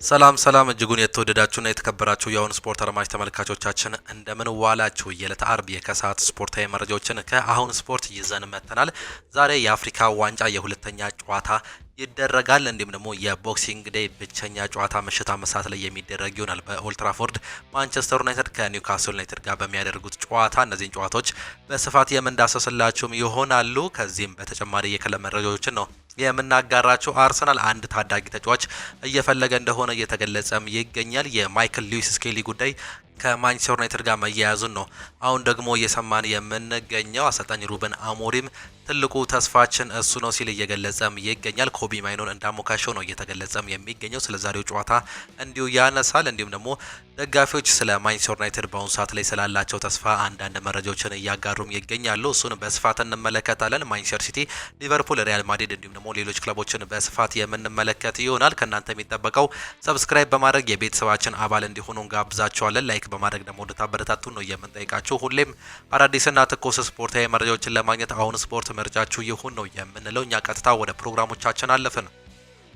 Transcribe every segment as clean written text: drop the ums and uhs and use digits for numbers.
ሰላም እጅጉን የተወደዳችሁና የተከበራችሁ የአሁን ስፖርት አድማጭ ተመልካቾቻችን እንደምን ዋላችሁ። የዕለተ አርብ የከሰዓት ስፖርታዊ መረጃዎችን ከአሁን ስፖርት ይዘን መጥተናል። ዛሬ የአፍሪካ ዋንጫ የሁለተኛ ጨዋታ ይደረጋል። እንዲሁም ደግሞ የቦክሲንግ ዴይ ብቸኛ ጨዋታ ምሽት 5 ሰዓት ላይ የሚደረግ ይሆናል። በኦልትራፎርድ ማንቸስተር ዩናይትድ ከኒውካስል ዩናይትድ ጋር በሚያደርጉት ጨዋታ እነዚህን ጨዋታዎች በስፋት የምንዳሰስላችሁም ይሆናሉ። ከዚህም በተጨማሪ የክለብ መረጃዎችን ነው የምናጋራቸው። አርሰናል አንድ ታዳጊ ተጫዋች እየፈለገ እንደሆነ እየተገለጸም ይገኛል። የማይክል ሉዊስ ስኬሊ ጉዳይ ከማንቸስተር ዩናይትድ ጋር መያያዙን ነው አሁን ደግሞ እየሰማን የምንገኘው። አሰልጣኝ ሩበን አሞሪም ትልቁ ተስፋችን እሱ ነው ሲል እየገለጸም ይገኛል። ኮቢ ማይኖን እንዳሞካሸው ነው እየተገለጸም የሚገኘው። ስለ ዛሬው ጨዋታ እንዲሁ ያነሳል። እንዲሁም ደግሞ ደጋፊዎች ስለ ማንቸስተር ዩናይትድ በአሁኑ ሰዓት ላይ ስላላቸው ተስፋ አንዳንድ መረጃዎችን እያጋሩም ይገኛሉ። እሱን በስፋት እንመለከታለን። ማንቸስተር ሲቲ፣ ሊቨርፑል፣ ሪያል ማድሪድ እንዲሁም ደግሞ ሌሎች ክለቦችን በስፋት የምንመለከት ይሆናል። ከእናንተ የሚጠበቀው ሰብስክራይብ በማድረግ የቤተሰባችን አባል እንዲሆኑ እንጋብዛቸዋለን። ላይክ በማድረግ ደግሞ እንድታበረታቱ ነው የምንጠይቃችሁ። ሁሌም አዳዲስና ትኩስ ስፖርታዊ መረጃዎችን ለማግኘት አሁን ስፖርት ምርጫችሁ ይሁን ነው የምንለው። እኛ ቀጥታ ወደ ፕሮግራሞቻችን አለፍን።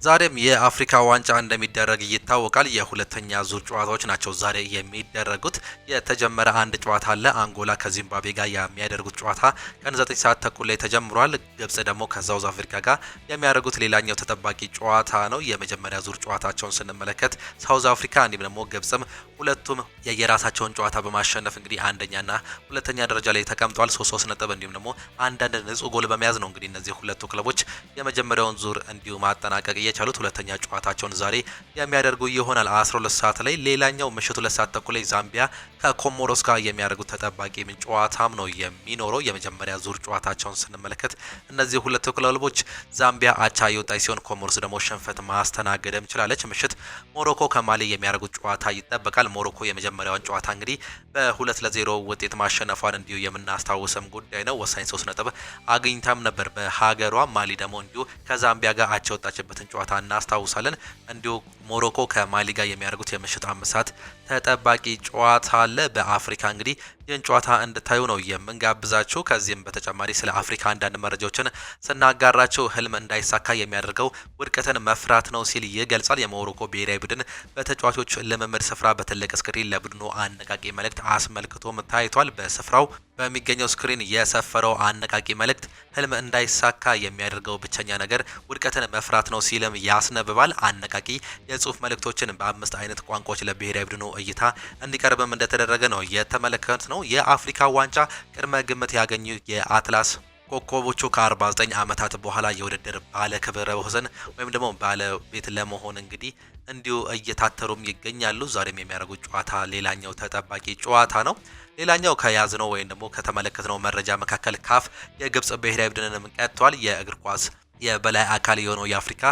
ዛሬም የአፍሪካ ዋንጫ እንደሚደረግ ይታወቃል። የሁለተኛ ዙር ጨዋታዎች ናቸው ዛሬ የሚደረጉት። የተጀመረ አንድ ጨዋታ አለ። አንጎላ ከዚምባብዌ ጋር የሚያደርጉት ጨዋታ ቀን 9 ሰዓት ተኩል ላይ ተጀምሯል። ግብጽ ደግሞ ከሳውዝ አፍሪካ ጋር የሚያደርጉት ሌላኛው ተጠባቂ ጨዋታ ነው። የመጀመሪያ ዙር ጨዋታቸውን ስንመለከት ሳውዝ አፍሪካ እንዲሁም ደግሞ ግብጽም ሁለቱም የየራሳቸውን ጨዋታ በማሸነፍ እንግዲህ አንደኛና ሁለተኛ ደረጃ ላይ ተቀምጠዋል። 3 ነጥብ እንዲሁም ደግሞ አንዳንድ ንጹህ ጎል በመያዝ ነው እንግዲህ እነዚህ ሁለቱ ክለቦች የመጀመሪያውን ዙር እንዲሁ ማጠናቀቅ የቻሉት። ሁለተኛ ጨዋታቸውን ዛሬ የሚያደርጉ ይሆናል 12 ሰዓት ላይ። ሌላኛው ምሽቱ 2 ሰዓት ተኩል ላይ ዛምቢያ ከኮሞሮስ ጋር የሚያደርጉት ተጠባቂ ጨዋታም ነው የሚኖረው። የመጀመሪያ ዙር ጨዋታቸውን ስንመለከት እነዚህ ሁለቱ ክለቦች ዛምቢያ አቻ የወጣች ሲሆን ኮሞሮስ ደግሞ ሽንፈት ማስተናገድም ችላለች። ምሽት ሞሮኮ ከማሊ የሚያደርጉት ጨዋታ ይጠበቃል። ሞሮኮ የመጀመሪያውን ጨዋታ እንግዲህ በ2-0 ውጤት ማሸነፏን እንዲሁ የምናስታውሰም ጉዳይ ነው። ወሳኝ 3 ነጥብ አግኝታም ነበር በሀገሯ። ማሊ ደግሞ እንዲሁ ከዛምቢያ ጋር አቻ የወጣችበትን ጨዋታ እናስታውሳለን። እንዲሁ ሞሮኮ ከማሊ ጋር የሚያደርጉት የምሽት 5 ሰዓት ተጠባቂ ጨዋታ አለ። በአፍሪካ እንግዲህ ይህን ጨዋታ እንድታዩ ነው የምንጋብዛችሁ። ከዚህም በተጨማሪ ስለ አፍሪካ አንዳንድ መረጃዎችን ስናጋራቸው ህልም እንዳይሳካ የሚያደርገው ውድቀትን መፍራት ነው ሲል ይገልጻል። የሞሮኮ ብሔራዊ ቡድን በተጫዋቾች ልምምድ ስፍራ በትልቅ ስክሪን ለቡድኑ አነቃቂ መልእክት አስመልክቶም ታይቷል። በስፍራው በሚገኘው ስክሪን የሰፈረው አነቃቂ መልእክት ህልም እንዳይሳካ የሚያደርገው ብቸኛ ነገር ውድቀትን መፍራት ነው ሲልም ያስነብባል። አነቃቂ የጽሁፍ መልእክቶችን በ5 አይነት ቋንቋዎች ለብሔራዊ ቡድኑ እይታ እንዲቀርብም እንደተደረገ ነው የተመለከት ነው። የአፍሪካ ዋንጫ ቅድመ ግምት ያገኙ የአትላስ ኮከቦቹ ከ49 ዓመታት በኋላ የውድድር ባለ ክብረ ወሰን ወይም ደግሞ ባለቤት ለመሆን እንግዲህ እንዲሁ እየታተሩም ይገኛሉ። ዛሬም የሚያደርጉት ጨዋታ ሌላኛው ተጠባቂ ጨዋታ ነው። ሌላኛው ከያዝነው ወይም ደግሞ ከተመለከትነው መረጃ መካከል ካፍ የግብጽ ብሔራዊ ቡድንን ቀጥቷል። የእግር ኳስ የበላይ አካል የሆነው የአፍሪካ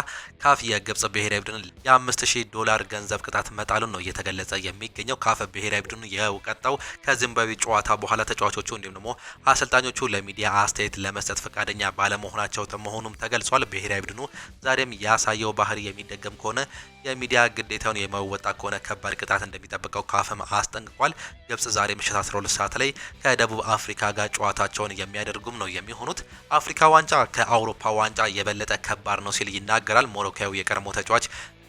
ካፍ የግብጽ ብሔራዊ ቡድን $5000 ገንዘብ ቅጣት መጣሉን ነው እየተገለጸ የሚገኘው። ካፍ ብሔራዊ ቡድኑ የቀጣው ከዚምባብዌ ጨዋታ በኋላ ተጫዋቾቹ እንዲሁም ደግሞ አሰልጣኞቹ ለሚዲያ አስተያየት ለመስጠት ፈቃደኛ ባለመሆናቸው መሆኑም ተገልጿል። ብሔራዊ ቡድኑ ዛሬም ያሳየው ባህሪ የሚደገም ከሆነ የሚዲያ ግዴታውን የመወጣ ከሆነ ከባድ ቅጣት እንደሚጠብቀው ካፍም አስጠንቅቋል። ግብጽ ዛሬ ምሽት 12 ሰዓት ላይ ከደቡብ አፍሪካ ጋር ጨዋታቸውን የሚያደርጉም ነው የሚሆኑት። አፍሪካ ዋንጫ ከአውሮፓ ዋንጫ የበለጠ ከባድ ነው ሲል ይናገራል ሞሮኮዊ የቀድሞ ተጫዋች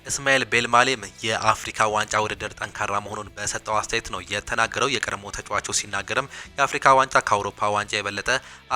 እስማኤል ቤልማሌም። የአፍሪካ ዋንጫ ውድድር ጠንካራ መሆኑን በሰጠው አስተያየት ነው የተናገረው። የቀድሞ ተጫዋቹ ሲናገርም የአፍሪካ ዋንጫ ከአውሮፓ ዋንጫ የበለጠ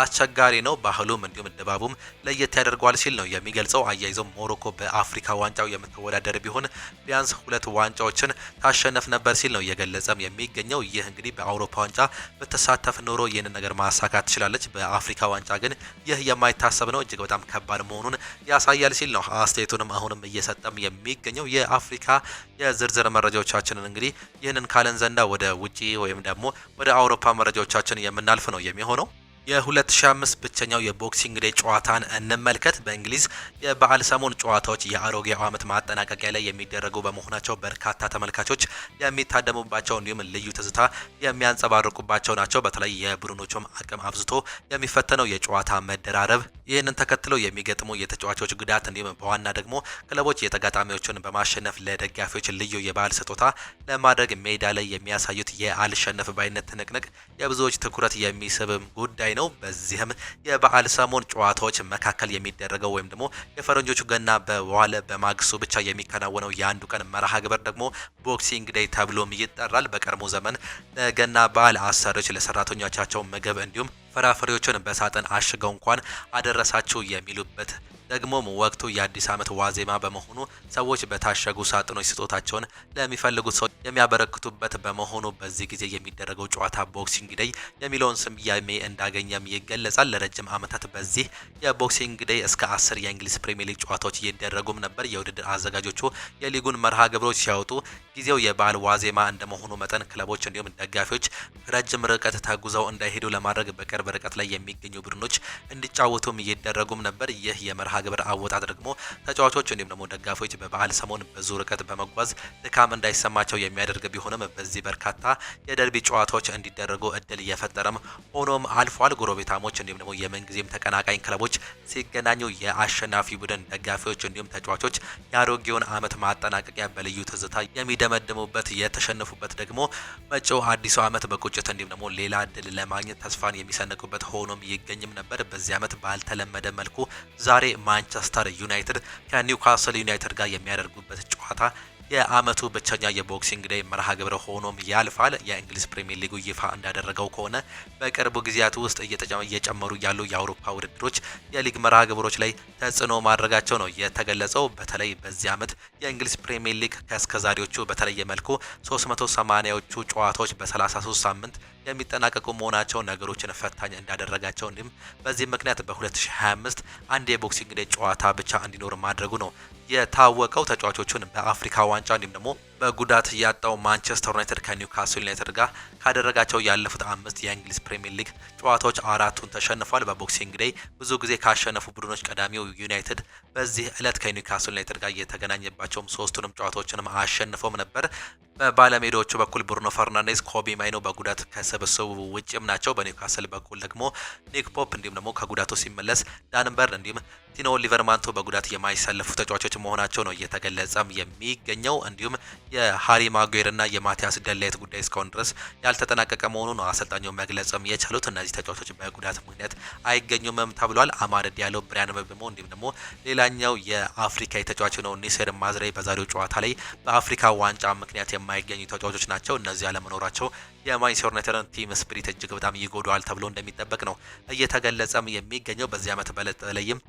አስቸጋሪ ነው፣ ባህሉም እንዲሁም ድባቡም ለየት ያደርገዋል ሲል ነው የሚገልጸው። አያይዘው ሞሮኮ በአፍሪካ ዋንጫው የምትወዳደር ቢሆን ቢያንስ 2 ዋንጫዎችን ታሸነፍ ነበር ሲል ነው እየገለጸም የሚገኘው። ይህ እንግዲህ በአውሮፓ ዋንጫ ብትሳተፍ ኖሮ ይህንን ነገር ማሳካት ትችላለች። በአፍሪካ ዋንጫ ግን ይህ የማይታሰብ ነው፣ እጅግ በጣም ከባድ መሆኑን ያሳያል ሲል ነው አስተያየቱንም አሁንም እየሰጠም የሚገኘው። የአፍሪካ የዝርዝር መረጃዎቻችንን እንግዲህ ይህንን ካለን ዘንዳ ወደ ውጪ ወይም ደግሞ ወደ አውሮፓ መረጃዎቻችን የምናልፍ ነው የሚሆነው። የ2005 ብቸኛው የቦክሲንግ ዴይ ጨዋታን እንመልከት። በእንግሊዝ የበዓል ሰሞን ጨዋታዎች የአሮጌው ዓመት ማጠናቀቂያ ላይ የሚደረጉ በመሆናቸው በርካታ ተመልካቾች የሚታደሙባቸው እንዲሁም ልዩ ትዝታ የሚያንጸባርቁባቸው ናቸው። በተለይ የቡድኖቹም አቅም አብዝቶ የሚፈተነው የጨዋታ መደራረብ፣ ይህንን ተከትለው የሚገጥሙ የተጫዋቾች ጉዳት እንዲሁም በዋና ደግሞ ክለቦች የተጋጣሚዎችን በማሸነፍ ለደጋፊዎች ልዩ የበዓል ስጦታ ለማድረግ ሜዳ ላይ የሚያሳዩት የአልሸነፍ ባይነት ትንቅንቅ የብዙዎች ትኩረት የሚስብም ጉዳይ ነው። በዚህም የበዓል ሰሞን ጨዋታዎች መካከል የሚደረገው ወይም ደግሞ የፈረንጆቹ ገና በዋለ በማግስቱ ብቻ የሚከናወነው የአንዱ ቀን መርሃ ግብር ደግሞ ቦክሲንግ ዴይ ተብሎም ይጠራል። በቀድሞ ዘመን ለገና በዓል አሰሪዎች ለሰራተኞቻቸው ምግብ እንዲሁም ፍራፍሬዎችን በሳጥን አሽገው እንኳን አደረሳችሁ የሚሉበት ደግሞም ወቅቱ የአዲስ ዓመት ዋዜማ በመሆኑ ሰዎች በታሸጉ ሳጥኖች ስጦታቸውን ለሚፈልጉት ሰው የሚያበረክቱበት በመሆኑ በዚህ ጊዜ የሚደረገው ጨዋታ ቦክሲንግ ዴይ የሚለውን ስያሜ እንዳገኘም ይገለጻል። ለረጅም ዓመታት በዚህ የቦክሲንግ ዴይ እስከ 10 የእንግሊዝ ፕሪሚየር ሊግ ጨዋታዎች እየደረጉም ነበር። የውድድር አዘጋጆቹ የሊጉን መርሃ ግብሮች ሲያወጡ ጊዜው የበዓል ዋዜማ እንደመሆኑ መጠን ክለቦች እንዲሁም ደጋፊዎች ረጅም ርቀት ተጉዘው እንዳይሄዱ ለማድረግ በቅርብ ርቀት ላይ የሚገኙ ቡድኖች እንዲጫወቱም እየደረጉም ነበር። ይህ የመርሃ ግብር አወጣጥ ደግሞ ተጫዋቾች እንዲሁም ደግሞ ደጋፊዎች በበዓል ሰሞን ብዙ ርቀት በመጓዝ ድካም እንዳይሰማቸው የሚያደርግ ቢሆንም በዚህ በርካታ የደርቢ ጨዋታዎች እንዲደረጉ እድል እየፈጠረም ሆኖም አልፏል። ጎረቤታሞች እንዲሁም ደግሞ የምንጊዜም ተቀናቃኝ ክለቦች ሲገናኙ የአሸናፊ ቡድን ደጋፊዎች እንዲሁም ተጫዋቾች የአሮጌውን ዓመት ማጠናቀቂያ በልዩ ትዝታ የሚደመድሙበት የተሸነፉበት ደግሞ መጪው አዲሱ ዓመት በቁጭት እንዲሁም ደግሞ ሌላ እድል ለማግኘት ተስፋን የሚሰንቁበት ሆኖም ይገኝም ነበር። በዚህ ዓመት ባልተለመደ መልኩ ዛሬ ማንቸስተር ዩናይትድ ከኒውካስል ዩናይትድ ጋር የሚያደርጉበት ጨዋታ የአመቱ ብቸኛ የቦክሲንግ ዴይ መርሃ ግብር ሆኖም ያልፋል። የእንግሊዝ ፕሪሚየር ሊጉ ይፋ እንዳደረገው ከሆነ በቅርቡ ጊዜያት ውስጥ እየጨመሩ ያሉ የአውሮፓ ውድድሮች የሊግ መርሃ ግብሮች ላይ ተጽዕኖ ማድረጋቸው ነው የተገለጸው። በተለይ በዚህ አመት የእንግሊዝ ፕሪሚየር ሊግ ከእስከዛሬዎቹ በተለየ መልኩ 380ዎቹ ጨዋታዎች በ33 ሳምንት የሚጠናቀቁ መሆናቸው ነገሮችን ፈታኝ እንዳደረጋቸው እንዲሁም በዚህ ምክንያት በ2025 አንድ የቦክሲንግ ዴይ ጨዋታ ብቻ እንዲኖር ማድረጉ ነው የታወቀው። ተጫዋቾቹን በአፍሪካ ዋንጫ እንዲሁም ደግሞ በጉዳት ያጣው ማንቸስተር ዩናይትድ ከኒውካስል ዩናይትድ ጋር ካደረጋቸው ያለፉት 5 የእንግሊዝ ፕሪሚየር ሊግ ጨዋታዎች 4ቱን ተሸንፏል። በቦክሲንግ ዴይ ብዙ ጊዜ ካሸነፉ ቡድኖች ቀዳሚው ዩናይትድ በዚህ ዕለት ከኒውካስል ዩናይትድ ጋር የተገናኘባቸውም 3ቱንም ጨዋታዎችንም አሸንፎም ነበር። በባለሜዳዎቹ በኩል ብሩኖ ፈርናንዴዝ፣ ኮቢ ማይኖ በጉዳት ከስብስቡ ውጭም ናቸው። በኒውካስል በኩል ደግሞ ኒክ ፖፕ እንዲሁም ደግሞ ከጉዳቱ ሲመለስ ዳንበርን እንዲሁም ቲኖ ሊቨርማንቶ በጉዳት የማይሰለፉ ተጫዋቾች መሆናቸው ነው እየተገለጸም የሚገኘው። እንዲሁም የሃሪ ማጉዌር እና የማቲያስ ደላይት ጉዳይ እስካሁን ድረስ ያልተጠናቀቀ መሆኑ ነው አሰልጣኙ መግለጽም የቻሉት። እነዚህ ተጫዋቾች በጉዳት ምክንያት አይገኙምም ተብሏል። አማድ ዲያሎ፣ ብሪያን ምቤሞ እንዲሁም ደግሞ ሌላኛው የአፍሪካ ተጫዋች ነው ኒሴር ማዝራዊ በዛሬው ጨዋታ ላይ በአፍሪካ ዋንጫ ምክንያት የማይገኙ ተጫዋቾች ናቸው። እነዚህ አለመኖራቸው የማንቸስተር ዩናይትድን ቲም ስፒሪት እጅግ በጣም ይጎዳዋል ተብሎ እንደሚጠበቅ ነው እየተገለጸም የሚገኘው። በዚህ ዓመት በተለይም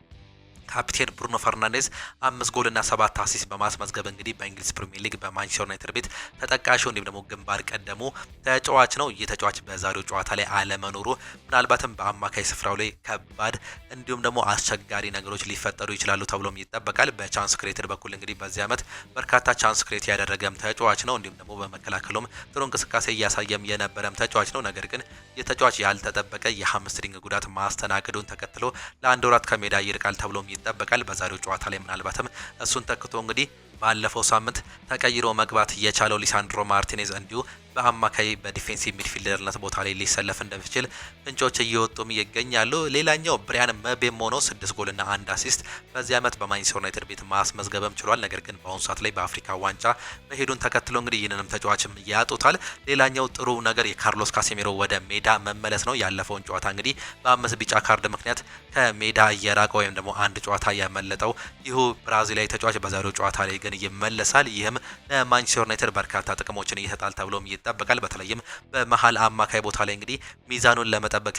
ካፒቴን ብሩኖ ፈርናንዴዝ 5 ጎልና 7 አሲስት በማስመዝገብ እንግዲህ በእንግሊዝ ፕሪሚየር ሊግ በማንቸስተር ዩናይትድ ቤት ተጠቃሹ እንዲሁም ደግሞ ግንባር ቀደሙ ተጫዋች ነው። ይህ ተጫዋች በዛሬው ጨዋታ ላይ አለመኖሩ ምናልባትም በአማካይ ስፍራው ላይ ከባድ እንዲሁም ደግሞ አስቸጋሪ ነገሮች ሊፈጠሩ ይችላሉ ተብሎም ይጠበቃል። በቻንስ ክሬትድ በኩል እንግዲህ በዚህ ዓመት በርካታ ቻንስ ክሬት ያደረገም ተጫዋች ነው። እንዲሁም ደግሞ በመከላከሉም ጥሩ እንቅስቃሴ እያሳየም የነበረም ተጫዋች ነው። ነገር ግን የተጫዋች ያልተጠበቀ የሃምስትሪንግ ጉዳት ማስተናገዱን ተከትሎ ለአንድ ወራት ከሜዳ ይርቃል ተብሎም ይጠበቃል። በዛሬው ጨዋታ ላይ ምናልባትም እሱን ተክቶ እንግዲህ ባለፈው ሳምንት ተቀይሮ መግባት የቻለው ሊሳንድሮ ማርቲኔዝ እንዲሁ በአማካይ በዲፌንሲቭ ሚድፊልደርነት ቦታ ላይ ሊሰለፍ እንደሚችል ፍንጮች እየወጡም ይገኛሉ። ሌላኛው ብሪያን ምቤሞ ነው። 6 ጎልና 1 አሲስት በዚህ ዓመት በማንቸስተር ዩናይትድ ቤት ማስመዝገብም ችሏል። ነገር ግን በአሁኑ ሰዓት ላይ በአፍሪካ ዋንጫ መሄዱን ተከትሎ እንግዲህ ይህንንም ተጫዋችም ያጡታል። ሌላኛው ጥሩ ነገር የካርሎስ ካሴሜሮ ወደ ሜዳ መመለስ ነው። ያለፈውን ጨዋታ እንግዲህ በ5 ቢጫ ካርድ ምክንያት ከሜዳ እየራቀ ወይም ደግሞ አንድ ጨዋታ ያመለጠው ይሁ ብራዚላዊ ተጫዋች በዛሬው ጨዋታ ላይ ግን ይመለሳል። ይህም ለማንቸስተር ዩናይትድ በርካታ ጥቅሞችን ይሰጣል ተብሎም ይጠበቃል። በተለይም በመሃል አማካይ ቦታ ላይ እንግዲህ ሚዛኑን ለመጠበቅ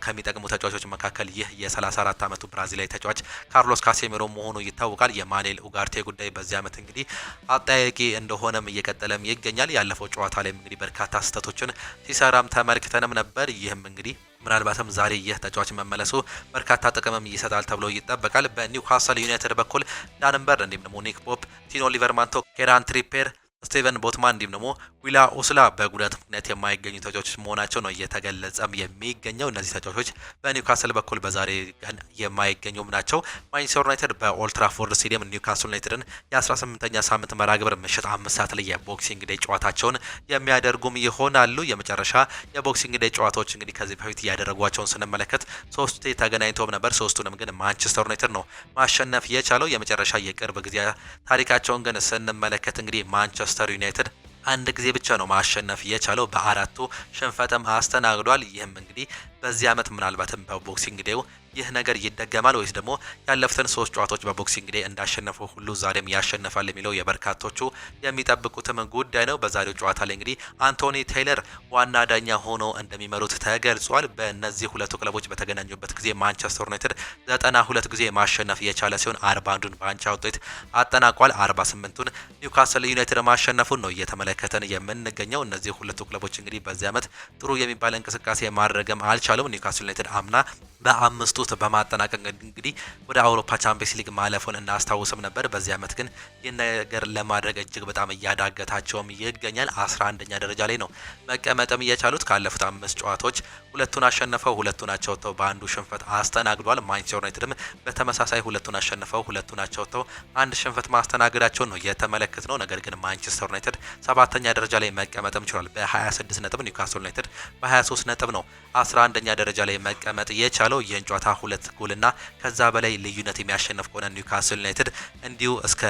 ከሚጠቅሙ ተጫዋቾች መካከል ይህ የ34 ዓመቱ ብራዚላዊ ተጫዋች ካርሎስ ካሴሜሮ መሆኑ ይታወቃል። የማኑኤል ኡጋርቴ ጉዳይ በዚህ ዓመት እንግዲህ አጠያቂ እንደሆነም እየቀጠለም ይገኛል። ያለፈው ጨዋታ ላይ እንግዲህ በርካታ ስህተቶችን ሲሰራም ተመልክተንም ነበር። ይህም እንግዲህ ምናልባትም ዛሬ ይህ ተጫዋች መመለሱ በርካታ ጥቅምም ይሰጣል ተብሎ ይጠበቃል። በኒውካስል ዩናይትድ በኩል ዳንበር እንዲሁም ደግሞ ኒክ ፖፕ፣ ቲኖ ሊቨርማንቶ፣ ኬራን ትሪፔር፣ ስቲቨን ቦትማን እንዲሁም ደግሞ ዊላ ኦስላ በጉዳት ምክንያት የማይገኙ ተጫዋቾች መሆናቸው ነው እየተገለጸም የሚገኘው። እነዚህ ተጫዋቾች በኒውካስል በኩል በዛሬ ቀን የማይገኙም ናቸው። ማንቸስተር ዩናይትድ በኦልትራፎርድ ስቴዲየም ኒውካስል ዩናይትድን የ18ኛ ሳምንት መርሃ ግብር ምሽት 5 ሰዓት ላይ የቦክሲንግ ዴይ ጨዋታቸውን የሚያደርጉም ይሆናሉ። የመጨረሻ የቦክሲንግ ዴይ ጨዋታዎች እንግዲህ ከዚህ በፊት እያደረጓቸውን ስንመለከት 3 ተገናኝተውም ነበር። 3ቱንም ግን ማንቸስተር ዩናይትድ ነው ማሸነፍ የቻለው። የመጨረሻ የቅርብ ጊዜ ታሪካቸውን ግን ስንመለከት እንግዲህ ማንቸስተር ዩናይትድ አንድ ጊዜ ብቻ ነው ማሸነፍ የቻለው። በ4ቱ ሽንፈትም አስተናግዷል። ይህም እንግዲህ በዚህ ዓመት ምናልባትም በቦክሲንግ ዴው ይህ ነገር ይደገማል ወይስ ደግሞ ያለፉትን 3 ጨዋታዎች በቦክሲንግ ዴይ እንዳሸነፈው ሁሉ ዛሬም ያሸንፋል የሚለው የበርካቶቹ የሚጠብቁትም ጉዳይ ነው። በዛሬው ጨዋታ ላይ እንግዲህ አንቶኒ ቴይለር ዋና ዳኛ ሆኖ እንደሚመሩት ተገልጿል። በእነዚህ ሁለቱ ክለቦች በተገናኙበት ጊዜ ማንቸስተር ዩናይትድ 92 ጊዜ ማሸነፍ የቻለ ሲሆን 41ዱን በአንቻ ውጤት አጠናቋል። 48ቱን ኒውካስል ዩናይትድ ማሸነፉን ነው እየተመለከተን የምንገኘው። እነዚህ ሁለቱ ክለቦች እንግዲህ በዚህ ዓመት ጥሩ የሚባል እንቅስቃሴ ማድረግም አልቻሉም። ኒውካስል ዩናይትድ አምና በ5 ውስጥ በማጠናቀቅ እንግዲህ ወደ አውሮፓ ቻምፒየንስ ሊግ ማለፉን እናስታውስም ነበር። በዚህ ዓመት ግን ይህን ነገር ለማድረግ እጅግ በጣም እያዳገታቸውም ይገኛል። 11ኛ ደረጃ ላይ ነው መቀመጥም የቻሉት። ካለፉት 5 ጨዋታዎች ሁለቱን አሸንፈው ሁለቱን አቻ ወጥተው በአንዱ ሽንፈት አስተናግዷል። ማንቸስተር ዩናይትድም በተመሳሳይ ሁለቱን አሸንፈው ሁለቱን አቻ ወጥተው አንድ ሽንፈት ማስተናገዳቸውን ነው የተመለከት ነው። ነገር ግን ማንቸስተር ዩናይትድ 7ኛ ደረጃ ላይ መቀመጥም ችሏል በ26 ነጥብ። ኒውካስል ዩናይትድ በ23 ነጥብ ነው 11ኛ ደረጃ ላይ መቀመጥ የቻለው። ይህን ጨዋታ 2 ጎልና ከዛ በላይ ልዩነት የሚያሸንፍ ከሆነ ኒውካስል ዩናይትድ እንዲሁ እስከ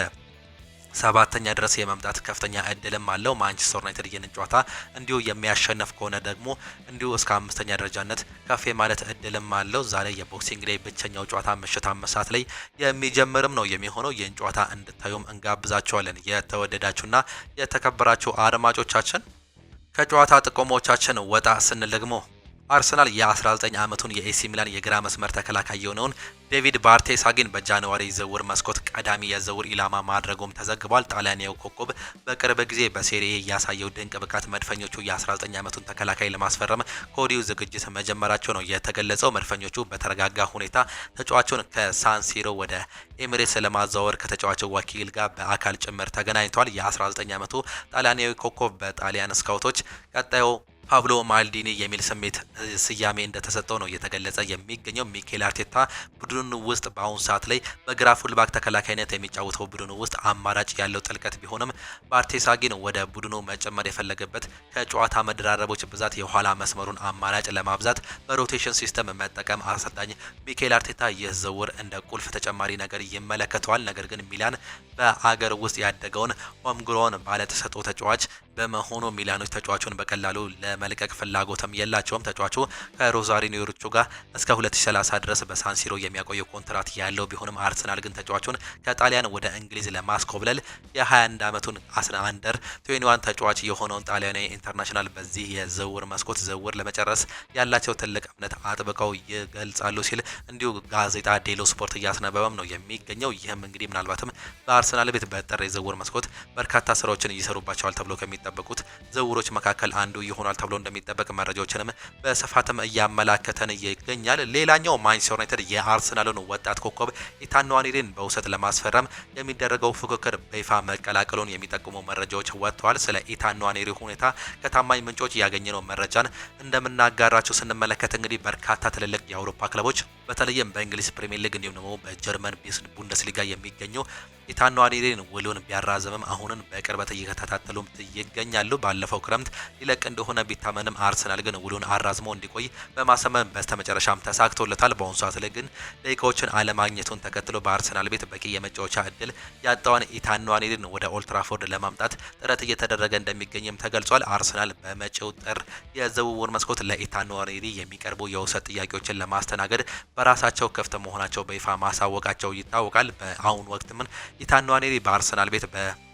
7ኛ ድረስ የመምጣት ከፍተኛ እድልም አለው። ማንቸስተር ዩናይትድ ይህንን ጨዋታ እንዲሁ የሚያሸንፍ ከሆነ ደግሞ እንዲሁ እስከ 5ኛ ደረጃነት ከፍ ማለት እድልም አለው። ዛሬ የቦክሲንግ ዴይ ብቸኛው ጨዋታ ምሽት 5 ሰዓት ላይ የሚጀምርም ነው የሚሆነው። ይህን ጨዋታ እንድታዩም እንጋብዛችኋለን። የተወደዳችሁና የተከበራችሁ አድማጮቻችን ከጨዋታ ጥቆሞቻችን ወጣ ስንል ደግሞ አርሰናል የ19 ዓመቱን የኤሲ ሚላን የግራ መስመር ተከላካይ የሆነውን ዴቪድ ባርቴሳጊን በጃንዋሪ ዝውውር መስኮት ቀዳሚ የዝውውር ኢላማ ማድረጉም ተዘግቧል። ጣሊያናዊው ኮከብ በቅርብ ጊዜ በሴሪኤ ያሳየው ድንቅ ብቃት መድፈኞቹ የ19 ዓመቱን ተከላካይ ለማስፈረም ከወዲሁ ዝግጅት መጀመራቸው ነው የተገለጸው። መድፈኞቹ በተረጋጋ ሁኔታ ተጫዋቹን ከሳንሲሮ ወደ ኤሚሬትስ ለማዛወር ከተጫዋቹ ወኪል ጋር በአካል ጭምር ተገናኝቷል። የ19 ዓመቱ ጣሊያናዊ ኮከብ በጣሊያን ስካውቶች ቀጣዩ ፓብሎ ማልዲኒ የሚል ስያሜ እንደተሰጠው ነው እየተገለጸ የሚገኘው። ሚኬል አርቴታ ቡድኑ ውስጥ በአሁኑ ሰዓት ላይ በግራ ፉልባክ ተከላካይነት የሚጫወተው ቡድኑ ውስጥ አማራጭ ያለው ጥልቀት ቢሆንም ባርቴሳጊን ወደ ቡድኑ መጨመር የፈለገበት ከጨዋታ መደራረቦች ብዛት የኋላ መስመሩን አማራጭ ለማብዛት በሮቴሽን ሲስተም መጠቀም አሰልጣኝ ሚኬል አርቴታ ይህ ዝውውር እንደ ቁልፍ ተጨማሪ ነገር ይመለከተዋል። ነገር ግን ሚላን በአገር ውስጥ ያደገውን ሆምግሮን ባለተሰጥኦ ተጫዋች በመሆኑ ሚላኖች ተጫዋቹን በቀላሉ ለመልቀቅ ፍላጎትም የላቸውም። ተጫዋቹ ከሮዛሪኒዮቹ ጋር እስከ 2030 ድረስ በሳንሲሮ የሚያቆየው ኮንትራት ያለው ቢሆንም አርሰናል ግን ተጫዋቹን ከጣሊያን ወደ እንግሊዝ ለማስኮብለል የ21 ዓመቱን 21 ተጫዋች የሆነውን ጣሊያናዊ ኢንተርናሽናል በዚህ የዝውውር መስኮት ዝውውር ለመጨረስ ያላቸው ትልቅ እምነት አጥብቀው ይገልጻሉ ሲል እንዲሁ ጋዜጣ ዴሎ ስፖርት እያስነበበም ነው የሚገኘው። ይህም እንግዲህ ምናልባትም በአርሰናል ቤት በጥር የዝውውር መስኮት በርካታ ስራዎችን ይሰሩባቸዋል ተብሎ ከሚጠበቁት ዝውውሮች መካከል አንዱ ይሆናል ተብሎ እንደሚጠበቅ መረጃዎችንም በስፋትም እያመላከተን ይገኛል። ሌላኛው ማንቸስተር ዩናይትድ የአርሰናሉን ወጣት ኮከብ ኢታን ንዋኔሪን በውሰት ለማስፈረም የሚደረገው ፉክክር በይፋ መቀላቀሉን የሚጠቁሙ መረጃዎች ወጥተዋል። ስለ ኢታን ንዋኔሪ ሁኔታ ከታማኝ ምንጮች ያገኘነው መረጃን እንደምናጋራቸው ስንመለከት እንግዲህ በርካታ ትልልቅ የአውሮፓ ክለቦች በተለይም በእንግሊዝ ፕሪሚየር ሊግ እንዲሁም ደግሞ በጀርመን ቡንደስሊጋ የሚገኙ ኢታን ንዋኔሪን ውሉን ቢያራዘምም አሁንን በቅርበት እየተከታተሉ ይገኛሉ። ባለፈው ክረምት ሊለቅ እንደሆነ ቢታመንም አርሰናል ግን ውሉን አራዝሞ እንዲቆይ በማሰመን በስተመጨረሻም ተሳክቶለታል። በአሁኑ ሰዓት ላይ ግን ደቂቃዎችን አለማግኘቱን ተከትሎ በአርሰናል ቤት በቂ የመጫወቻ እድል ያጣውን ኢታን ንዋኔሪን ወደ ኦልትራፎርድ ለማምጣት ጥረት እየተደረገ እንደሚገኝም ተገልጿል። አርሰናል በመጪው ጥር የዝውውር መስኮት ለኢታን ንዋኔሪ የሚቀርቡ የውሰት ጥያቄዎችን ለማስተናገድ በራሳቸው ክፍት መሆናቸው በይፋ ማሳወቃቸው ይታወቃል። በአሁኑ ወቅት ምን ኢታን ንዋኔሪ በአርሰናል ቤት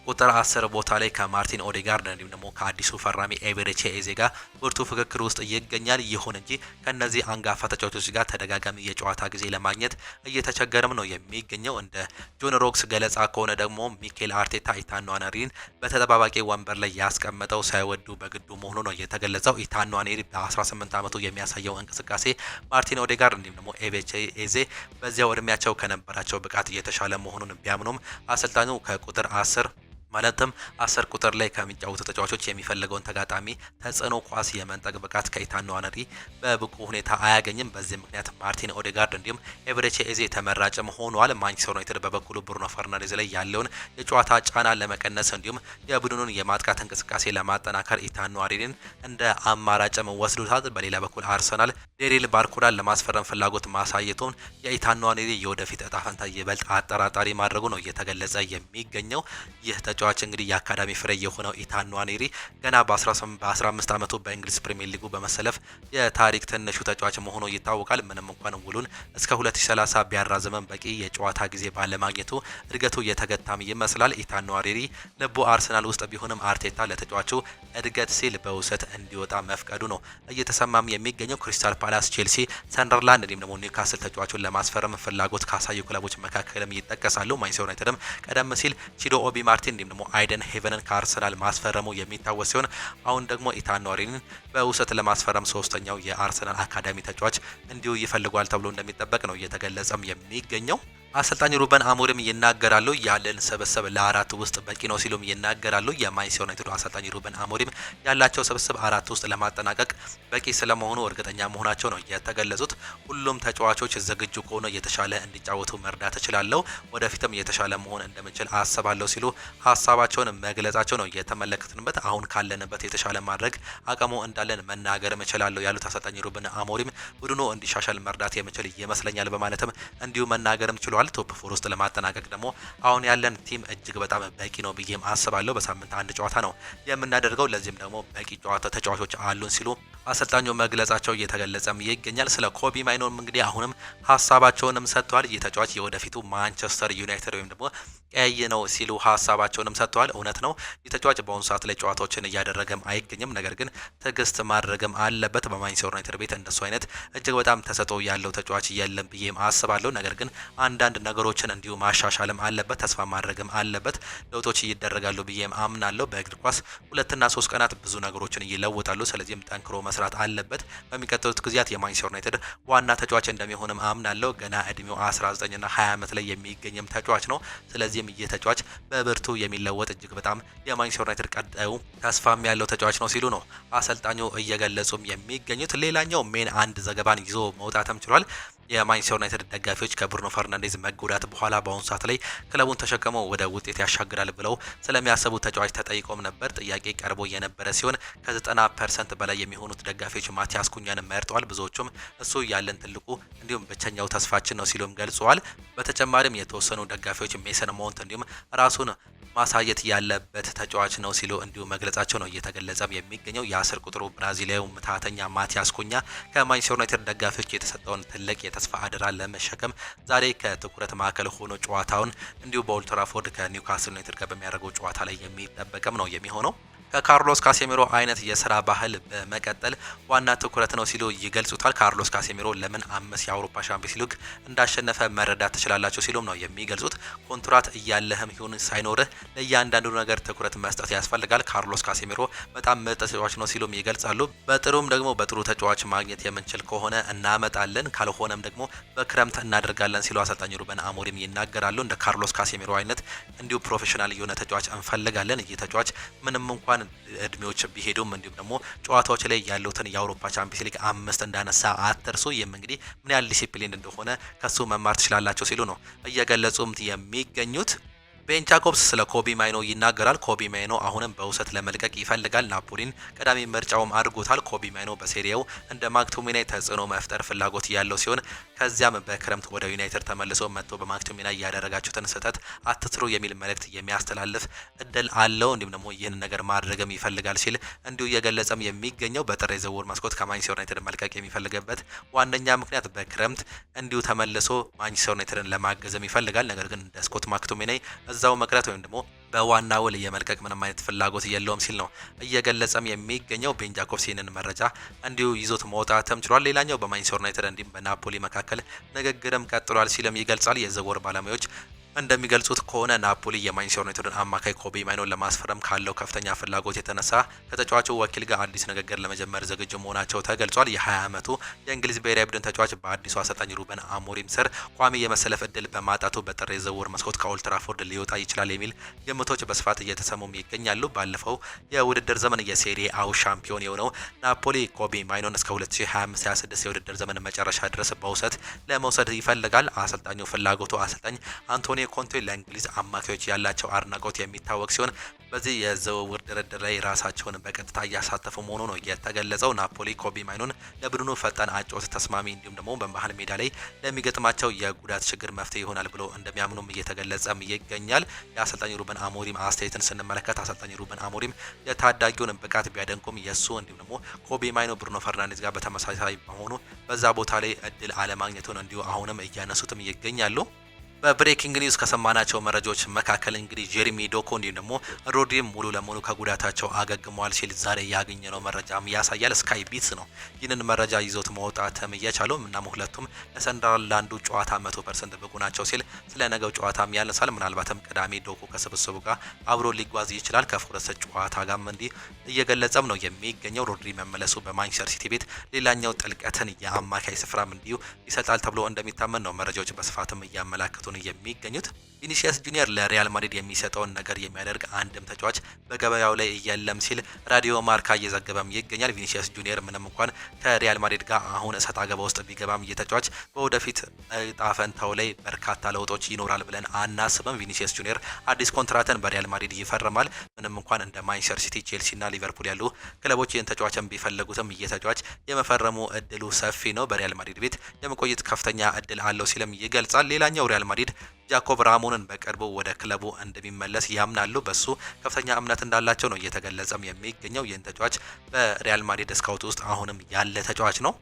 ቁጥር 10 ቦታ ላይ ከማርቲን ኦዴጋርድ እንዲሁም ደግሞ ከአዲሱ ፈራሚ ኤቤሬቺ ኤዜ ጋር ብርቱ ፍክክር ውስጥ ይገኛል። ይሁን እንጂ ከነዚህ አንጋፋ ተጫዋቾች ጋር ተደጋጋሚ የጨዋታ ጊዜ ለማግኘት እየተቸገረም ነው የሚገኘው። እንደ ጆን ሮክስ ገለጻ ከሆነ ደግሞ ሚኬል አርቴታ ኢታን ንዋኔሪን በተጠባባቂ ወንበር ላይ ያስቀመጠው ሳይወዱ በግዱ መሆኑ ነው የተገለጸው። ኢታን ንዋኔሪ በ18 ዓመቱ የሚያሳየው እንቅስቃሴ ማርቲን ኦዴጋርድ እንዲሁም ደግሞ ኤቤሬቺ ኤዜ በዚያው እድሜያቸው ከነበራቸው ብቃት እየተሻለ መሆኑን ቢያምኑም አሰልጣኙ ከቁጥር 10 ማለትም 10 ቁጥር ላይ ከሚጫወቱ ተጫዋቾች የሚፈልገውን ተጋጣሚ ተጽዕኖ ኳስ የመንጠቅ ብቃት ከኢታን ንዋኔሪ በብቁ ሁኔታ አያገኝም። በዚህ ምክንያት ማርቲን ኦዴጋርድ እንዲሁም ኤቤሬቺ ኤዜ ተመራጭም ሆኗል። ማንቸስተር ዩናይትድ በበኩሉ ብሩኖ ፈርናንዴዝ ላይ ያለውን የጨዋታ ጫና ለመቀነስ እንዲሁም የቡድኑን የማጥቃት እንቅስቃሴ ለማጠናከር ኢታን ንዋኔሪን እንደ አማራጭም ወስዶታል። በሌላ በኩል አርሰናል ዴሪል ባርኮላን ለማስፈረም ፍላጎት ማሳየቱን የኢታን ንዋኔሪ የወደፊት እጣ ፈንታ ይበልጥ አጠራጣሪ ማድረጉ ነው እየተገለጸ የሚገኘው። ይህ ተጫዋች እንግዲህ የአካዳሚ ፍሬ የሆነው ኢታን ንዋኔሪ ገና በ15 ዓመቱ በእንግሊዝ ፕሪሚየር ሊጉ በመሰለፍ የታሪክ ትንሹ ተጫዋች መሆኑ ይታወቃል። ምንም እንኳን ውሉን እስከ 2030 ቢያራዝምም በቂ የጨዋታ ጊዜ ባለማግኘቱ እድገቱ እየተገታም ይመስላል። ኢታን ንዋኔሪ ልቡ አርሰናል ውስጥ ቢሆንም አርቴታ ለተጫዋቹ እድገት ሲል በውሰት እንዲወጣ መፍቀዱ ነው እየተሰማም የሚገኘው። ክሪስታል ፓላስ፣ ቼልሲ፣ ሰንደርላንድ እንዲሁም ደግሞ ኒውካስል ተጫዋቹን ለማስፈረም ፍላጎት ካሳዩ ክለቦች መካከልም ይጠቀሳሉ። ማንቸስተር ዩናይትድም ቀደም ሲል ቺዶ ኦቢ ማርቲን እንዲሁም ደግሞ አይደን ሄቨንን ከአርሰናል ማስፈረሙ የሚታወስ ሲሆን አሁን ደግሞ ኢታን ንዋኔሪን በውሰት ለማስፈረም ሶስተኛው የአርሰናል አካዳሚ ተጫዋች እንዲሁ ይፈልጓል ተብሎ እንደሚጠበቅ ነው እየተገለጸም የሚገኘው። አሰልጣኝ ሩበን አሞሪም ይናገራሉ። ያለን ስብስብ ለአራት ውስጥ በቂ ነው ሲሉም ይናገራሉ። የማንቸስተር ዩናይትድ አሰልጣኝ ሩበን አሞሪም ያላቸው ስብስብ አራት ውስጥ ለማጠናቀቅ በቂ ስለመሆኑ እርግጠኛ መሆናቸው ነው የተገለጹት። ሁሉም ተጫዋቾች ዝግጁ ከሆነ የተሻለ እንዲጫወቱ መርዳት እችላለሁ፣ ወደፊትም የተሻለ መሆን እንደምችል አስባለሁ ሲሉ ሀሳባቸውን መግለጻቸው ነው የተመለከትንበት። አሁን ካለንበት የተሻለ ማድረግ አቅሙ እንዳለን መናገር እችላለሁ ያሉት አሰልጣኝ ሩበን አሞሪም ቡድኑ እንዲሻሻል መርዳት የምችል ይመስለኛል በማለትም እንዲሁ መናገርም ችሏል። ቶፕ ፎር ውስጥ ለማጠናቀቅ ደግሞ አሁን ያለን ቲም እጅግ በጣም በቂ ነው ብዬም አስባለሁ። በሳምንት አንድ ጨዋታ ነው የምናደርገው፣ ለዚህም ደግሞ በቂ ተጫዋቾች አሉን ሲሉ አሰልጣኙ መግለጻቸው እየተገለጸም ይገኛል። ስለ ኮቢ ማይኖም እንግዲህ አሁንም ሀሳባቸውንም ሰጥተዋል። ይህ ተጫዋች የወደፊቱ ማንቸስተር ዩናይትድ ወይም ደግሞ ቀይ ነው ሲሉ ሀሳባቸውንም ሰጥተዋል። እውነት ነው፣ ይህ ተጫዋች በአሁኑ ሰዓት ላይ ጨዋታዎችን እያደረገም አይገኝም። ነገር ግን ትዕግስት ማድረግም አለበት። በማንቸስተር ዩናይትድ ቤት እንደሱ አይነት እጅግ በጣም ተሰጥኦ ያለው ተጫዋች የለም ብዬም አስባለሁ። ነገር ግን አንዳንድ ነገሮችን እንዲሁ ማሻሻልም አለበት፣ ተስፋ ማድረግም አለበት። ለውጦች ይደረጋሉ ብዬም አምናለሁ። በእግር ኳስ 2 እና 3 ቀናት ብዙ ነገሮችን ይለውጣሉ። ስለዚህም ጠንክሮ መስራት አለበት። በሚቀጥሉት ጊዜያት የማንቸስተር ዩናይትድ ዋና ተጫዋች እንደሚሆንም አምናለሁ። ገና እድሜው 19 እና 20 ዓመት ላይ የሚገኝም ተጫዋች ነው። ስለዚህም ይህ ተጫዋች በብርቱ የሚለወጥ እጅግ በጣም የማንቸስተር ዩናይትድ ቀጣዩ ተስፋም ያለው ተጫዋች ነው ሲሉ ነው አሰልጣኙ እየገለጹም የሚገኙት። ሌላኛው ሜን አንድ ዘገባን ይዞ መውጣትም ችሏል። የማንቸስተር ዩናይትድ ደጋፊዎች ከብሩኖ ፈርናንዴዝ መጎዳት በኋላ በአሁኑ ሰዓት ላይ ክለቡን ተሸክመው ወደ ውጤት ያሻግራል ብለው ስለሚያስቡ ተጫዋች ተጠይቆም ነበር። ጥያቄ ቀርቦ የነበረ ሲሆን ከ90% በላይ የሚሆኑት ደጋፊዎች ማቲያስ ኩኛን መርጠዋል። ብዙዎቹም እሱ ያለን ትልቁ እንዲሁም ብቸኛው ተስፋችን ነው ሲሉም ገልጸዋል። በተጨማሪም የተወሰኑ ደጋፊዎች ሜሰን ማውንት እንዲሁም ራሱን ማሳየት ያለበት ተጫዋች ነው ሲሉ እንዲሁ መግለጻቸው ነው እየተገለጸም የሚገኘው። የ10 ቁጥሩ ብራዚላዊው ምትሃተኛ ማቲያስ ኩኛ ከማንቸስተር ዩናይትድ ደጋፊዎች የተሰጠውን ትልቅ የተስፋ አደራ ለመሸከም ዛሬ ከትኩረት ማዕከል ሆኖ ጨዋታውን እንዲሁ በኦልድ ትራፎርድ ከኒውካስል ዩናይትድ ጋር በሚያደርገው ጨዋታ ላይ የሚጠበቅም ነው የሚሆነው። ከካርሎስ ካሴሚሮ አይነት የስራ ባህል በመቀጠል ዋና ትኩረት ነው ሲሉ ይገልጹታል። ካርሎስ ካሴሚሮ ለምን 5 የአውሮፓ ሻምፒዮንስ ሊግ እንዳሸነፈ መረዳት ትችላላችሁ ሲሉም ነው የሚገልጹት። ኮንትራት እያለህም ይሁን ሳይኖርህ ለእያንዳንዱ ነገር ትኩረት መስጠት ያስፈልጋል። ካርሎስ ካሴሚሮ በጣም ምርጥ ተጫዋች ነው ሲሉም ይገልጻሉ። በጥሩም ደግሞ በጥሩ ተጫዋች ማግኘት የምንችል ከሆነ እናመጣለን፣ ካልሆነም ደግሞ በክረምት እናደርጋለን ሲሉ አሰልጣኝ ሩበን አሞሪም ይናገራሉ። እንደ ካርሎስ ካሴሚሮ አይነት እንዲሁ ፕሮፌሽናል የሆነ ተጫዋች እንፈልጋለን። ይህ ተጫዋች ምንም እንኳን እድሜዎች ቢሄዱም እንዲሁም ደግሞ ጨዋታዎች ላይ ያሉትን የአውሮፓ ቻምፒየንስ ሊግ 5 እንዳነሳ አትርሱ። ይህም እንግዲህ ምን ያህል ዲሲፕሊን እንደሆነ ከሱ መማር ትችላላችሁ ሲሉ ነው እየገለጹም የሚገኙት። ቤን ጃኮብስ ስለ ኮቢ ማይኖ ይናገራል። ኮቢ ማይኖ አሁንም በውሰት ለመልቀቅ ይፈልጋል። ናፖሊን ቀዳሚ ምርጫውም አድርጎታል። ኮቢ ማይኖ በሴሪያው እንደ ማክቶሚናይ ተጽዕኖ መፍጠር ፍላጎት ያለው ሲሆን ከዚያም በክረምት ወደ ዩናይትድ ተመልሶ መጥቶ በማክቶሚናይ ያደረጋችሁትን ስህተት አትስሩ የሚል መልእክት የሚያስተላልፍ እድል አለው። እንዲሁም ደግሞ ይህን ነገር ማድረግም ይፈልጋል ሲል እንዲሁ እየገለጸም የሚገኘው። በጥር የዝውውር መስኮት ከማንቸስተር ዩናይትድ መልቀቅ የሚፈልግበት ዋነኛ ምክንያት በክረምት እንዲሁ ተመልሶ ማንቸስተር ዩናይትድን ለማገዝም ይፈልጋል። ነገር ግን እንደ ስኮት ማክቶሚናይ እዛው መቅረት ወይም ደግሞ በዋና ውል የመልቀቅ ምንም አይነት ፍላጎት የለውም ሲል ነው እየገለጸም የሚገኘው። ቤን ጃኮብስ ይህንን መረጃ እንዲሁ ይዞት መውጣትም ችሏል። ሌላኛው በማንቸስተር ዩናይትድ እንዲሁም በናፖሊ መካከል ንግግርም ቀጥሏል ሲልም ይገልጻል። የዝውውር ባለሙያዎች እንደሚገልጹት ከሆነ ናፖሊ የማንቸስተር ዩናይትድን አማካይ ኮቢ ማይኖን ለማስፈረም ካለው ከፍተኛ ፍላጎት የተነሳ ከተጫዋቹ ወኪል ጋር አዲስ ንግግር ለመጀመር ዝግጁ መሆናቸው ተገልጿል። የ20 ዓመቱ የእንግሊዝ ብሔራዊ ቡድን ተጫዋች በአዲሱ አሰልጣኝ ሩበን አሞሪም ስር ቋሚ የመሰለፍ እድል በማጣቱ በጥር የዝውውር መስኮት ከኦልድ ትራፎርድ ሊወጣ ይችላል የሚል ግምቶች በስፋት እየተሰሙም ይገኛሉ። ባለፈው የውድድር ዘመን የሴሪ አው ሻምፒዮን የሆነው ናፖሊ ኮቢ ማይኖን እስከ 2025/26 የውድድር ዘመን መጨረሻ ድረስ በውሰት ለመውሰድ ይፈልጋል። አሰልጣኙ ፍላጎቱ አሰልጣኝ አንቶኒ ኮንቴ ለእንግሊዝ ለእንግሊዝ አማካዮች ያላቸው አድናቆት የሚታወቅ ሲሆን በዚህ የዝውውር ድርድር ላይ ራሳቸውን በቀጥታ እያሳተፉ መሆኑ ነው የተገለጸው። ናፖሊ ኮቢ ማይኖን ለቡድኑ ፈጣን አጨዋወት ተስማሚ እንዲሁም ደግሞ በመሀል ሜዳ ላይ ለሚገጥማቸው የጉዳት ችግር መፍትሄ ይሆናል ብሎ እንደሚያምኑም እየተገለጸም ይገኛል። የአሰልጣኝ ሩበን አሞሪም አስተያየትን ስንመለከት አሰልጣኝ ሩበን አሞሪም የታዳጊውን ብቃት ቢያደንቁም የሱ እንዲሁም ደግሞ ኮቢ ማይኖ ብሩኖ ፈርናንዴዝ ጋር በተመሳሳይ መሆኑ በዛ ቦታ ላይ እድል አለማግኘቱን እንዲሁ አሁንም እያነሱትም ይገኛሉ። በብሬኪንግ ኒውስ ከሰማናቸው መረጃዎች መካከል እንግዲህ ጄሬሚ ዶኮ እንዲሁም ደግሞ ሮድሪም ሙሉ ለሙሉ ከጉዳታቸው አገግመዋል ሲል ዛሬ ያገኘነው መረጃም ያሳያል። ስካይ ቢትስ ነው ይህንን መረጃ ይዞት መውጣትም እየቻለው እናም ሁለቱም ለሰንደርላንዱ ጨዋታ 100% ብቁ ናቸው ሲል ስለ ነገው ጨዋታም ያነሳል። ምናልባትም ቅዳሜ ዶኮ ከስብስቡ ጋር አብሮ ሊጓዝ ይችላል ከፎረስት ጨዋታ ጋርም እንዲህ እየገለጸም ነው የሚገኘው። ሮድሪ መመለሱ በማንቸስተር ሲቲ ቤት ሌላኛው ጥልቀትን የአማካይ ስፍራም እንዲሁ ይሰጣል ተብሎ እንደሚታመን ነው መረጃዎች በስፋትም እያመላከቱ የሚገኙት። ቪኒሲየስ ጁኒየር ለሪያል ማድሪድ የሚሰጠውን ነገር የሚያደርግ አንድም ተጫዋች በገበያው ላይ የለም ሲል ራዲዮ ማርካ እየዘገበም ይገኛል። ቪኒሲየስ ጁኒየር ምንም እንኳን ከሪያል ማድሪድ ጋር አሁን እሰጥ አገባ ውስጥ ቢገባም እየተጫዋች በወደፊት እጣ ፈንታው ላይ በርካታ ለውጦች ይኖራል ብለን አናስብም። ቪኒሲየስ ጁኒየር አዲስ ኮንትራትን በሪያል ማድሪድ ይፈርማል። ምንም እንኳን እንደ ማንቸስተር ሲቲ፣ ቼልሲና ሊቨርፑል ያሉ ክለቦች ይህን ተጫዋችን ቢፈልጉትም እየተጫዋች የመፈረሙ እድሉ ሰፊ ነው። በሪያል ማድሪድ ቤት የመቆየት ከፍተኛ እድል አለው ሲልም ይገልጻል። ሌላኛው ሪያል ማድሪድ ጃኮብ ራሞንን በቅርቡ ወደ ክለቡ እንደሚመለስ ያምናሉ። በሱ ከፍተኛ እምነት እንዳላቸው ነው እየተገለጸም የሚገኘው። ይህን ተጫዋች በሪያል ማድሪድ ስካውት ውስጥ አሁንም ያለ ተጫዋች ነው።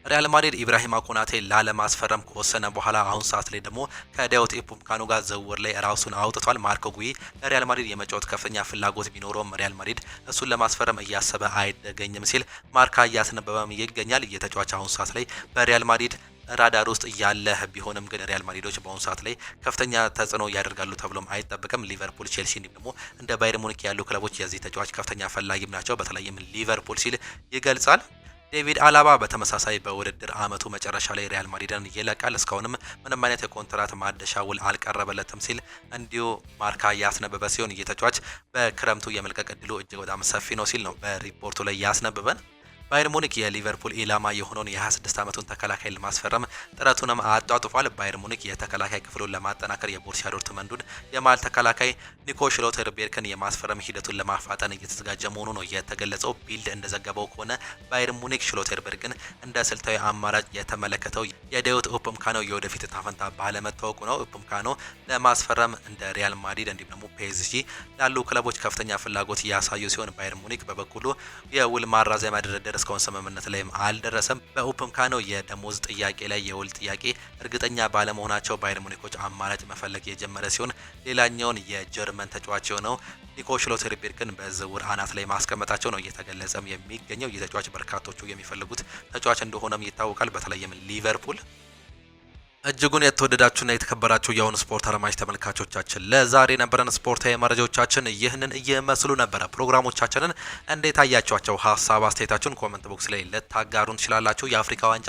ሪያል ማድሪድ ኢብራሂማ ኮናቴ ላለማስፈረም ከወሰነ በኋላ አሁን ሰዓት ላይ ደግሞ ከዳዮት ኢፑምካኖ ጋር ዝውውር ላይ ራሱን አውጥቷል። ማርኮ ጉይ ለሪያል ማድሪድ የመጫወት ከፍተኛ ፍላጎት ቢኖረውም ሪያል ማድሪድ እሱን ለማስፈረም እያሰበ አይገኝም ሲል ማርካ እያስነበበም ይገኛል። የተጫዋች አሁን ሰዓት ላይ በሪያል ማድሪድ ራዳር ውስጥ ያለ ቢሆንም ግን ሪያል ማድሪዶች በአሁኑ ሰዓት ላይ ከፍተኛ ተጽዕኖ ያደርጋሉ ተብሎም አይጠበቅም። ሊቨርፑል፣ ቼልሲ እንዲሁም ደግሞ እንደ ባየር ሙኒክ ያሉ ክለቦች የዚህ ተጫዋች ከፍተኛ ፈላጊም ናቸው። በተለይም ሊቨርፑል ሲል ይገልጻል። ዴቪድ አላባ በተመሳሳይ በውድድር አመቱ መጨረሻ ላይ ሪያል ማድሪድን ይለቃል። እስካሁንም ምንም አይነት የኮንትራት ማደሻ ውል አልቀረበለትም ሲል እንዲሁ ማርካ ያስነበበ ሲሆን እየተጫዋች በክረምቱ የመልቀቅ እድሉ እጅግ በጣም ሰፊ ነው ሲል ነው በሪፖርቱ ላይ ያስነበበን። ባየር ሙኒክ የሊቨርፑል ኢላማ የሆነውን የ26 ዓመቱን ተከላካይ ለማስፈረም ጥረቱንም አጧጡፏል። ባየር ሙኒክ የተከላካይ ክፍሉን ለማጠናከር የቦሩሲያ ዶርትመንዱን የማል ተከላካይ ኒኮ ሽሎተርቤርግን የማስፈረም ሂደቱን ለማፋጠን እየተዘጋጀ መሆኑ ነው የተገለጸው። ቢልድ እንደዘገበው ከሆነ ባየር ሙኒክ ሽሎተርቤርግን እንደ ስልታዊ አማራጭ የተመለከተው የዳዮት ኡፕምካኖ የወደፊት ዕጣ ፈንታ ባለመታወቁ ነው። ኡፕምካኖ ለማስፈረም እንደ ሪያል ማድሪድ እንዲሁም ደግሞ ፒኤስጂ ላሉ ክለቦች ከፍተኛ ፍላጎት ያሳዩ ሲሆን ባየር ሙኒክ በበኩሉ የውል ማራዘሚያ ድርድር እስካሁን ስምምነት ላይም አልደረሰም። በኡፕምካኖ የደሞዝ ጥያቄ ላይ የውል ጥያቄ እርግጠኛ ባለመሆናቸው ባየር ሙኒኮች አማራጭ መፈለግ የጀመረ ሲሆን ሌላኛውን የጀርመን ተጫዋች የሆነው ኒኮ ሽሎተርቤርግን በዝውውር አናት ላይ ማስቀመጣቸው ነው እየተገለጸም የሚገኘው። የተጫዋች በርካቶቹ የሚፈልጉት ተጫዋች እንደሆነም ይታወቃል። በተለይም ሊቨርፑል። እጅጉን የተወደዳችሁና የተከበራችሁ የአሁኑ ስፖርት አድማጭ ተመልካቾቻችን ለዛሬ የነበረን ስፖርታዊ መረጃዎቻችን ይህንን እየመስሉ ነበረ። ፕሮግራሞቻችንን እንዴት አያችኋቸው? ሀሳብ አስተያየታችሁን ኮሜንት ቦክስ ላይ ልታጋሩን ትችላላችሁ። የአፍሪካ ዋንጫ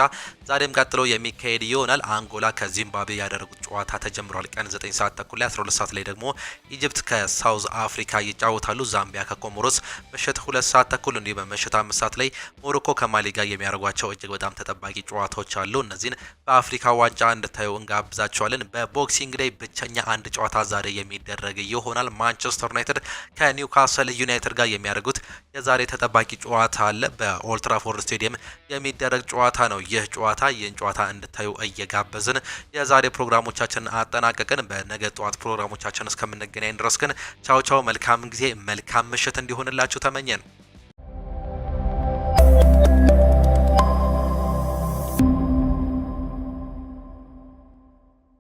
ዛሬም ቀጥሎ የሚካሄድ ይሆናል። አንጎላ ከዚምባብዌ ያደረጉት ጨዋታ ተጀምሯል። ቀን 9 ሰዓት ተኩል ላይ 12 ሰዓት ላይ ደግሞ ኢጅፕት ከሳውዝ አፍሪካ ይጫወታሉ። ዛምቢያ ከኮሞሮስ ምሽት 2 ሰዓት ተኩል እንዲሁም በምሽት 5 ሰዓት ላይ ሞሮኮ ከማሊ ጋር የሚያደርጓቸው እጅግ በጣም ተጠባቂ ጨዋታዎች አሉ። እነዚህን በአፍሪካ ዋንጫ እንድታዩ እንጋብዛቸዋለን። በቦክሲንግ ላይ ብቸኛ አንድ ጨዋታ ዛሬ የሚደረግ ይሆናል። ማንቸስተር ዩናይትድ ከኒውካስል ዩናይትድ ጋር የሚያደርጉት የዛሬ ተጠባቂ ጨዋታ አለ። በኦልድ ትራፎርድ ስቴዲየም የሚደረግ ጨዋታ ነው። ይህን ጨዋታ እንድታዩ እየጋበዝን የዛሬ ፕሮግራሞቻችንን አጠናቀቅን። በነገ ጠዋት ፕሮግራሞቻችን እስከምንገናኝ ድረስ ግን ቻው ቻው፣ መልካም ጊዜ፣ መልካም ምሽት እንዲሆንላችሁ ተመኘን።